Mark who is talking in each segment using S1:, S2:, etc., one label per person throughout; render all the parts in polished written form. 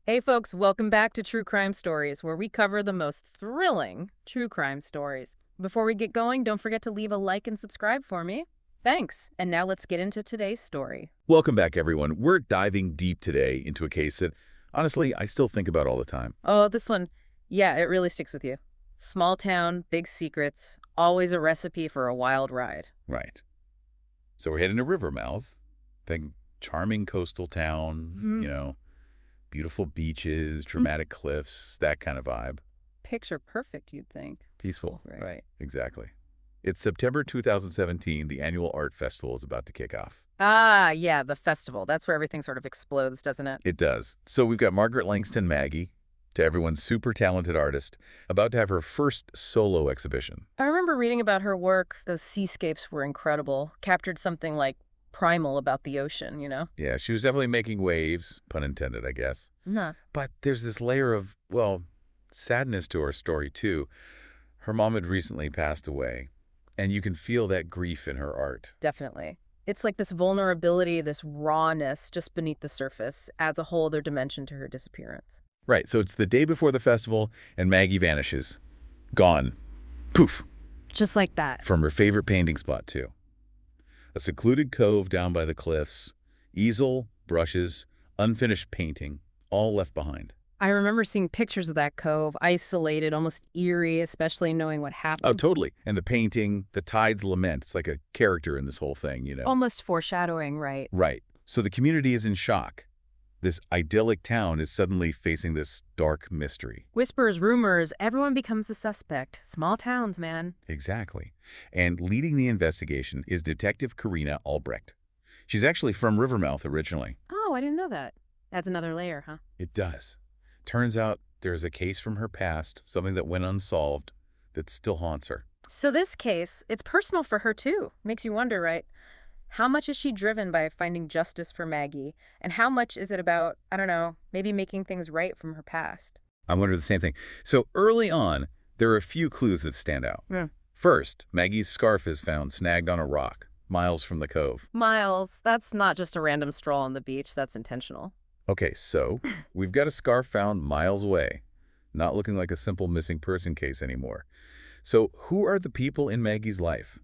S1: Hey folks, welcome back to True Crime Stories, where we cover the most thrilling true crime stories. Before we get going, don't forget to leave a like and subscribe for me. Thanks. And now let's get into today's story.
S2: Welcome back, everyone. We're diving deep today into a case that, honestly, I still think about all the time.
S1: Oh, this one, yeah, it really sticks with you. Small town, big secrets, always a recipe for a wild ride.
S2: Right. So we're heading to Rivermouth, big, charming coastal town, beautiful beaches, dramatic cliffs, that kind of vibe.
S1: Picture perfect, you'd think.
S2: Peaceful.
S1: Right.
S2: Exactly. It's September 2017. The annual art festival is about to kick off.
S1: Ah, yeah, the festival. That's where everything sort of explodes, doesn't it?
S2: It does. So we've got Margaret Langston Maggie, to everyone's super talented artist, about to have her first solo exhibition.
S1: I remember reading about her work. Those seascapes were incredible. Captured something like primal about the ocean, you know?
S2: Yeah, she was definitely making waves, pun intended, I guess.
S1: Nah.
S2: But there's this layer of, well, sadness to her story, too. Her mom had recently passed away, and you can feel that grief in her art.
S1: Definitely. It's like this vulnerability, this rawness just beneath the surface adds a whole other dimension to her disappearance.
S2: Right, so it's the day before the festival, and Maggie vanishes. Gone. Poof.
S1: Just like that.
S2: From her favorite painting spot, too. A secluded cove down by the cliffs, easel, brushes, unfinished painting, all left behind.
S1: I remember seeing pictures of that cove, isolated, almost eerie, especially knowing what happened.
S2: Oh, totally. And the painting, the tide's lament, it's like a character in this whole thing,
S1: Almost foreshadowing, right?
S2: Right. So the community is in shock. This idyllic town is suddenly facing this dark mystery.
S1: Whispers, rumors, everyone becomes a suspect. Small towns, man.
S2: Exactly. And leading the investigation is Detective Karina Albrecht. She's actually from Rivermouth originally.
S1: Oh, I didn't know that. Adds another layer, huh?
S2: It does. Turns out there's a case from her past, something that went unsolved, that still haunts her.
S1: So this case, it's personal for her too. Makes you wonder, right? How much is she driven by finding justice for Maggie? And how much is it about, I don't know, maybe making things right from her past?
S2: I wonder the same thing. So early on, there are a few clues that stand out. First, Maggie's scarf is found snagged on a rock, miles from the cove.
S1: Miles, that's not just a random stroll on the beach, that's intentional.
S2: Okay, so we've got a scarf found miles away, not looking like a simple missing person case anymore. So who are the people in Maggie's life?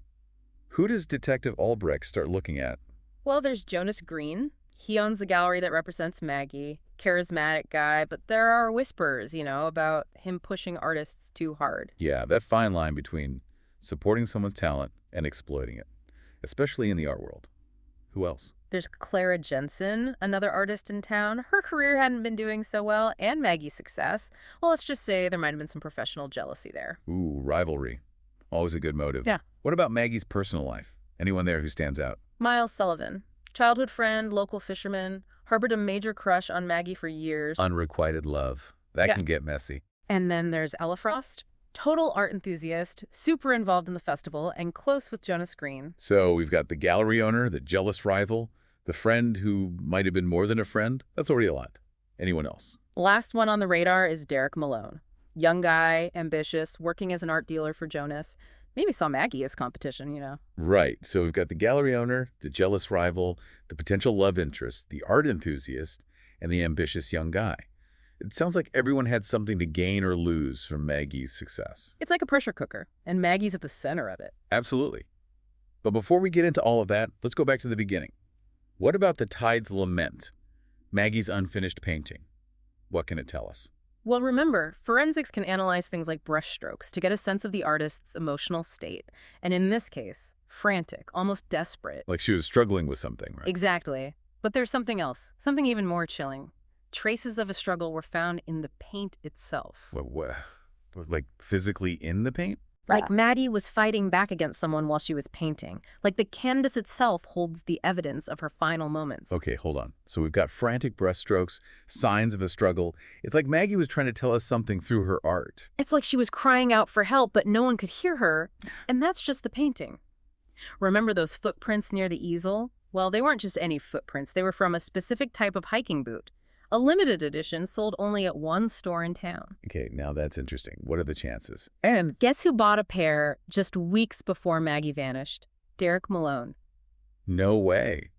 S2: Who does Detective Albrecht start looking at?
S1: Well, there's Jonas Green. He owns the gallery that represents Maggie. Charismatic guy, but there are whispers, about him pushing artists too hard.
S2: Yeah, that fine line between supporting someone's talent and exploiting it, especially in the art world. Who else?
S1: There's Clara Jensen, another artist in town. Her career hadn't been doing so well, and Maggie's success. Well, let's just say there might have been some professional jealousy there.
S2: Ooh, rivalry. Always a good motive.
S1: Yeah.
S2: What about Maggie's personal life? Anyone there who stands out?
S1: Miles Sullivan, childhood friend, local fisherman, harbored a major crush on Maggie for years.
S2: Unrequited love. That can get messy.
S1: And then there's Ella Frost, total art enthusiast, super involved in the festival, and close with Jonas Green.
S2: So we've got the gallery owner, the jealous rival, the friend who might have been more than a friend. That's already a lot. Anyone else?
S1: Last one on the radar is Derek Malone. Young guy, ambitious, working as an art dealer for Jonas. Maybe saw Maggie as competition,
S2: Right. So we've got the gallery owner, the jealous rival, the potential love interest, the art enthusiast, and the ambitious young guy. It sounds like everyone had something to gain or lose from Maggie's success.
S1: It's like a pressure cooker, and Maggie's at the center of it.
S2: Absolutely. But before we get into all of that, let's go back to the beginning. What about the tide's lament, Maggie's unfinished painting? What can it tell us?
S1: Well, remember, forensics can analyze things like brushstrokes to get a sense of the artist's emotional state. And in this case, frantic, almost desperate.
S2: Like she was struggling with something, right?
S1: Exactly. But there's something else, something even more chilling. Traces of a struggle were found in the paint itself.
S2: What, like physically in the paint?
S1: Like Maddie was fighting back against someone while she was painting. Like the canvas itself holds the evidence of her final moments.
S2: Okay, hold on. So we've got frantic brushstrokes, signs of a struggle. It's like Maggie was trying to tell us something through her art.
S1: It's like she was crying out for help, but no one could hear her. And that's just the painting. Remember those footprints near the easel? Well, they weren't just any footprints. They were from a specific type of hiking boot. A limited edition sold only at one store in town.
S2: Okay, now that's interesting. What are the chances? And
S1: Guess who bought a pair just weeks before Maggie vanished? Derek Malone.
S2: no way.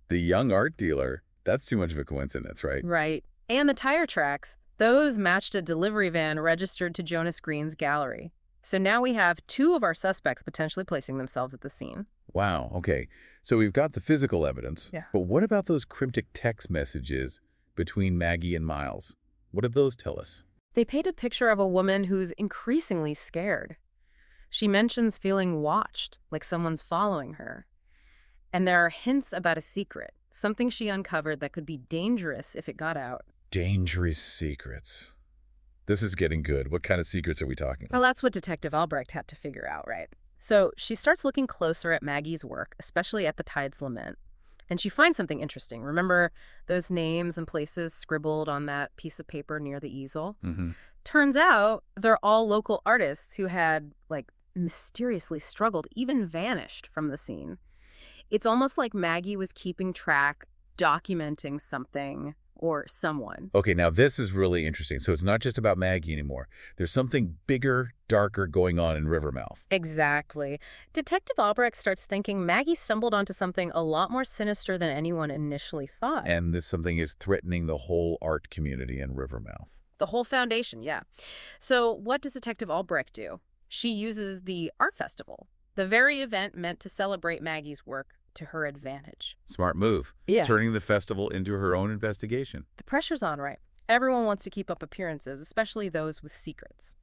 S2: The young art dealer. That's too much of a coincidence, right?
S1: Right. And the tire tracks, those matched a delivery van registered to Jonas Green's gallery. So now we have two of our suspects potentially placing themselves at the scene.
S2: Wow, okay. So we've got the physical evidence,
S1: Yeah.
S2: but what about those cryptic text messages between Maggie and Miles? What did those tell us?
S1: They paint a picture of a woman who's increasingly scared. She mentions feeling watched, like someone's following her. And there are hints about a secret, something she uncovered that could be dangerous if it got out.
S2: Dangerous secrets. This is getting good. What kind of secrets are we talking
S1: Well,
S2: about?
S1: that's what Detective Albrecht had to figure out, right? So she starts looking closer at Maggie's work, especially at the Tide's Lament. And she finds something interesting. Remember those names and places scribbled on that piece of paper near the easel?
S2: Mm-hmm.
S1: Turns out they're all local artists who had, like, mysteriously struggled, even vanished from the scene. It's almost like Maggie was keeping track, documenting something or someone.
S2: Okay, now this is really interesting. So it's not just about Maggie anymore. There's something bigger, darker going on in Rivermouth.
S1: Exactly. Detective Albrecht starts thinking Maggie stumbled onto something a lot more sinister than anyone initially thought.
S2: And this something is threatening the whole art community in Rivermouth.
S1: The whole foundation, yeah. So what does Detective Albrecht do? She uses the art festival, the very event meant to celebrate Maggie's work, to her advantage.
S2: Smart move.
S1: Yeah.
S2: Turning the festival into her own investigation.
S1: The pressure's on, right? Everyone wants to keep up appearances, especially those with secrets.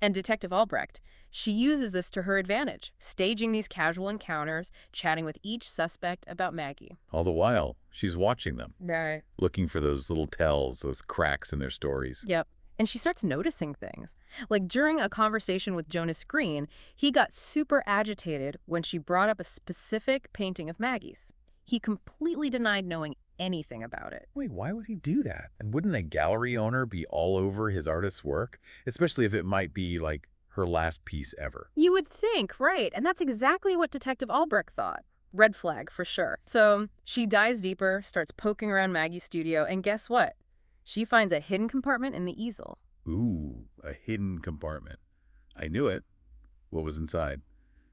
S1: And Detective Albrecht, she uses this to her advantage, staging these casual encounters, chatting with each suspect about Maggie.
S2: All the while, she's watching them,
S1: Right.
S2: looking for those little tells, those cracks in their stories.
S1: Yep. And she starts noticing things. Like during a conversation with Jonas Green, he got super agitated when she brought up a specific painting of Maggie's. He completely denied knowing anything about it.
S2: Wait, why would he do that? And wouldn't a gallery owner be all over his artist's work? Especially if it might be, like, her last piece ever.
S1: You would think, right? And that's exactly what Detective Albrecht thought. Red flag, for sure. So she dives deeper, starts poking around Maggie's studio, and guess what? She finds a hidden compartment in the easel.
S2: Ooh, a hidden compartment. I knew it. What was inside?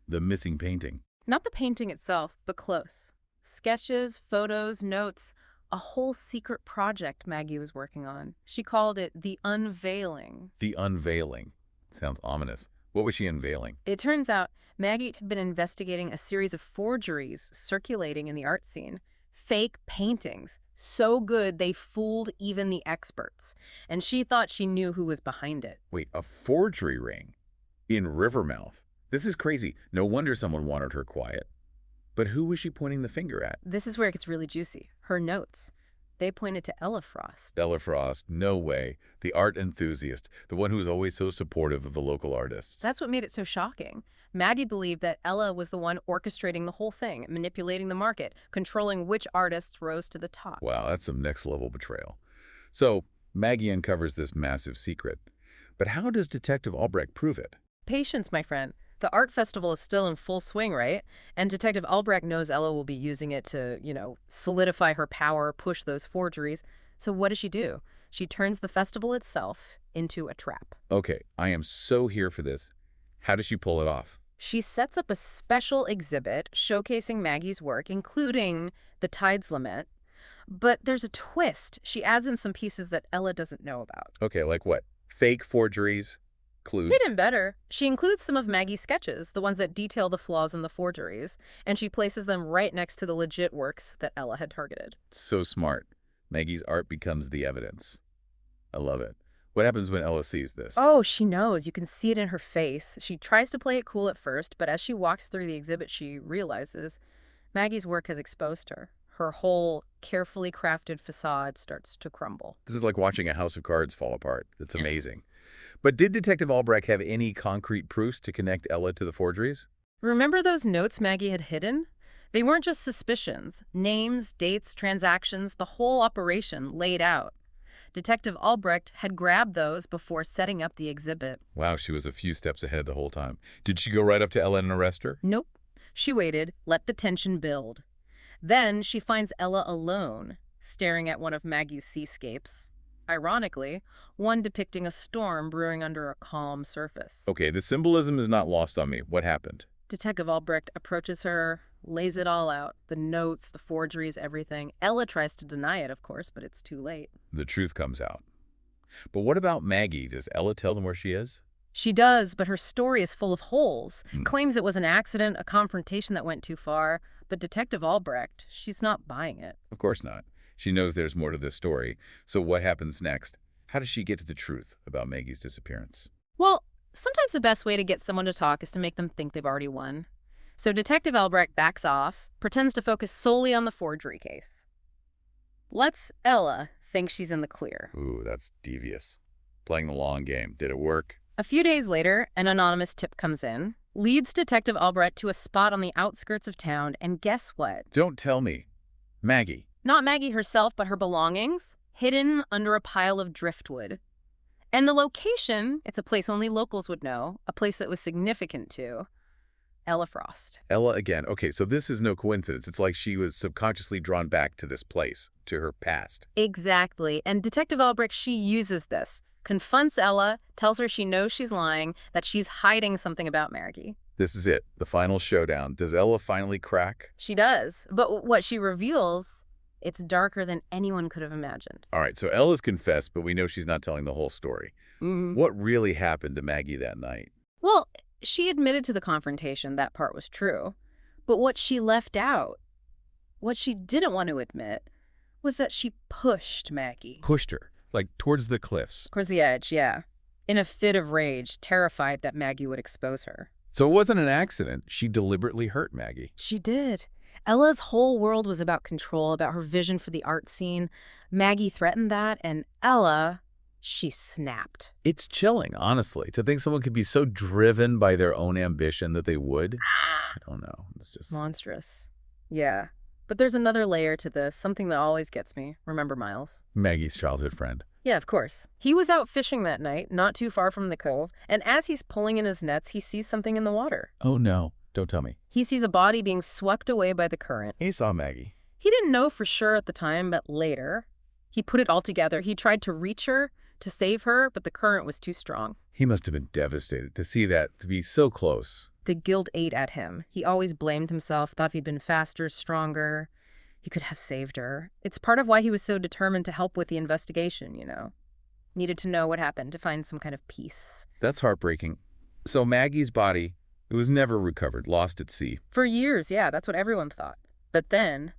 S2: The missing painting.
S1: Not the painting itself, but close. Sketches, photos, notes, a whole secret project Maggie was working on. She called it the unveiling.
S2: The unveiling. Sounds ominous. What was she unveiling?
S1: It turns out Maggie had been investigating a series of forgeries circulating in the art scene. Fake paintings. So good they fooled even the experts. And she thought she knew who was behind it.
S2: Wait, a forgery ring? In Rivermouth? This is crazy. No wonder someone wanted her quiet. But who was she pointing the finger at?
S1: This is where it gets really juicy. Her notes. They pointed to Ella Frost.
S2: Ella Frost, no way. The art enthusiast, the one who was always so supportive of the local artists.
S1: That's what made it so shocking. Maggie believed that Ella was the one orchestrating the whole thing, manipulating the market, controlling which artists rose to the top.
S2: Wow, that's some next-level betrayal. So, Maggie uncovers this massive secret. But how does Detective Albrecht prove it?
S1: Patience, my friend. The art festival is still in full swing, right? And Detective Albrecht knows Ella will be using it to, solidify her power, push those forgeries. So what does she do? She turns the festival itself into a trap.
S2: Okay, I am so here for this. How does she pull it off?
S1: She sets up a special exhibit showcasing Maggie's work, including the Tide's Lament. But there's a twist. She adds in some pieces that Ella doesn't know about.
S2: Okay, like what? Fake forgeries? Clues?
S1: Hidden better. She includes some of Maggie's sketches, the ones that detail the flaws in the forgeries, and she places them right next to the legit works that Ella had targeted.
S2: So smart. Maggie's art becomes the evidence. I love it. What happens when Ella sees this?
S1: Oh, she knows. You can see it in her face. She tries to play it cool at first, but as she walks through the exhibit, she realizes Maggie's work has exposed her. Her whole carefully crafted facade starts to crumble.
S2: This is like watching a house of cards fall apart. It's amazing. But did Detective Albrecht have any concrete proofs to connect Ella to the forgeries?
S1: Remember those notes Maggie had hidden? They weren't just suspicions. Names, dates, transactions, the whole operation laid out. Detective Albrecht had grabbed those before setting up the exhibit.
S2: Wow, she was a few steps ahead the whole time. Did she go right up to Ella and arrest her?
S1: Nope. She waited, let the tension build. Then she finds Ella alone, staring at one of Maggie's seascapes. Ironically, one depicting a storm brewing under a calm surface.
S2: Okay, the symbolism is not lost on me. What happened?
S1: Detective Albrecht approaches her, lays it all out. The notes, the forgeries, everything. Ella tries to deny it, of course, but it's too late.
S2: The truth comes out. But what about Maggie? Does Ella tell them where she is?
S1: She does, but her story is full of holes.
S2: Hmm.
S1: Claims it was an accident, a confrontation that went too far. But Detective Albrecht, she's not buying it.
S2: Of course not. She knows there's more to this story. So what happens next? How does she get to the truth about Maggie's disappearance?
S1: Well, sometimes the best way to get someone to talk is to make them think they've already won. So Detective Albrecht backs off, pretends to focus solely on the forgery case. Lets Ella think she's in the clear.
S2: Ooh, that's devious. Playing the long game. Did it work?
S1: A few days later, an anonymous tip comes in, leads Detective Albrecht to a spot on the outskirts of town, and guess what?
S2: Don't tell me. Maggie.
S1: Not Maggie herself, but her belongings, hidden under a pile of driftwood. And the location, it's a place only locals would know, a place that was significant to Ella Frost.
S2: Ella again. Okay, so this is no coincidence. It's like she was subconsciously drawn back to this place, to her past.
S1: Exactly. And Detective Albrecht, she uses this, confronts Ella, tells her she knows she's lying, that she's hiding something about Maggie.
S2: This is it, the final showdown. Does Ella finally crack?
S1: She does. But what she reveals, it's darker than anyone could have imagined.
S2: All right, so Ella's confessed, but we know she's not telling the whole story. What really happened to Maggie that night?
S1: Well, she admitted to the confrontation, that part was true. But what she left out, what she didn't want to admit, was that she pushed Maggie.
S2: Pushed her, like towards the cliffs.
S1: Towards the edge, yeah. In a fit of rage, terrified that Maggie would expose her.
S2: So it wasn't an accident. She deliberately hurt Maggie.
S1: She did. Ella's whole world was about control, about her vision for the art scene. Maggie threatened that, and Ella, she snapped.
S2: It's chilling, honestly, to think someone could be so driven by their own ambition that they would. I don't know. It's just
S1: Monstrous. Yeah. But there's another layer to this, something that always gets me. Remember Miles?
S2: Maggie's childhood friend.
S1: Yeah, of course. He was out fishing that night, not too far from the cove, and as he's pulling in his nets, he sees something in the water.
S2: Oh, no. Don't tell me.
S1: He sees a body being swept away by the current.
S2: He saw Maggie.
S1: He didn't know for sure at the time, but later, he put it all together. He tried to reach her, to save her, but the current was too strong.
S2: He must have been devastated to see that, to be so close.
S1: The guilt ate at him. He always blamed himself, thought if he'd been faster, stronger, he could have saved her. It's part of why he was so determined to help with the investigation, you know. Needed to know what happened to find some kind of peace.
S2: That's heartbreaking. So Maggie's body, it was never recovered, lost at sea.
S1: For years, yeah, that's what everyone thought. But then,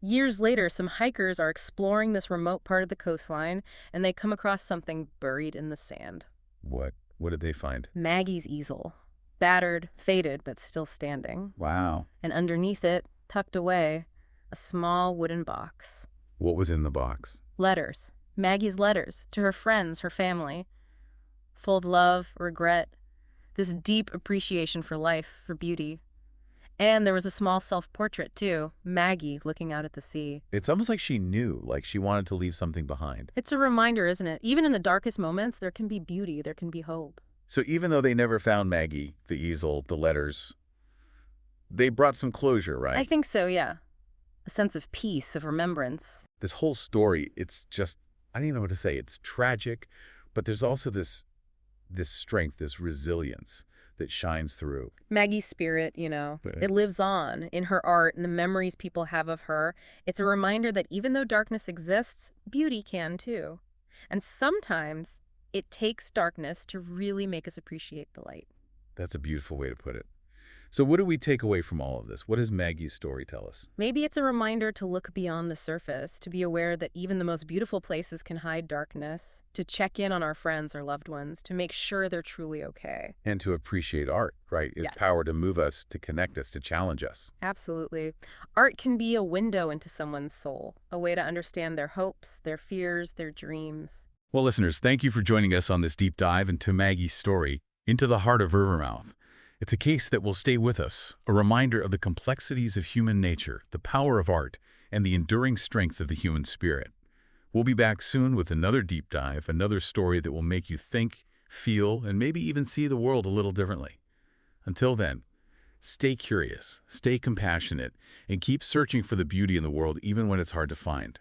S1: years later, some hikers are exploring this remote part of the coastline, and they come across something buried in the sand.
S2: What? What did they find?
S1: Maggie's easel. Battered, faded, but still standing.
S2: Wow.
S1: And underneath it, tucked away, a small wooden box.
S2: What was in the box?
S1: Letters. Maggie's letters to her friends, her family. Full of love, regret, this deep appreciation for life, for beauty. And there was a small self-portrait, too. Maggie looking out at the sea.
S2: It's almost like she knew, like she wanted to leave something behind.
S1: It's a reminder, isn't it? Even in the darkest moments, there can be beauty, there can be hope.
S2: So even though they never found Maggie, the easel, the letters, they brought some closure, right?
S1: I think so, yeah. A sense of peace, of remembrance.
S2: This whole story, it's just, I don't even know what to say. It's tragic, but there's also this strength, this resilience that shines through.
S1: Maggie's spirit, you know,
S2: Right.
S1: it lives on in her art and the memories people have of her. It's a reminder that even though darkness exists, beauty can too. And sometimes it takes darkness to really make us appreciate the light.
S2: That's a beautiful way to put it. So what do we take away from all of this? What does Maggie's story tell us?
S1: Maybe it's a reminder to look beyond the surface, to be aware that even the most beautiful places can hide darkness, to check in on our friends or loved ones, to make sure they're truly okay.
S2: And to appreciate art, right? Its
S1: Yeah.
S2: power to move us, to connect us, to challenge us.
S1: Absolutely. Art can be a window into someone's soul, a way to understand their hopes, their fears, their dreams.
S2: Well, listeners, thank you for joining us on this deep dive into Maggie's story, into the heart of Rivermouth. It's a case that will stay with us, a reminder of the complexities of human nature, the power of art, and the enduring strength of the human spirit. We'll be back soon with another deep dive, another story that will make you think, feel, and maybe even see the world a little differently. Until then, stay curious, stay compassionate, and keep searching for the beauty in the world even when it's hard to find.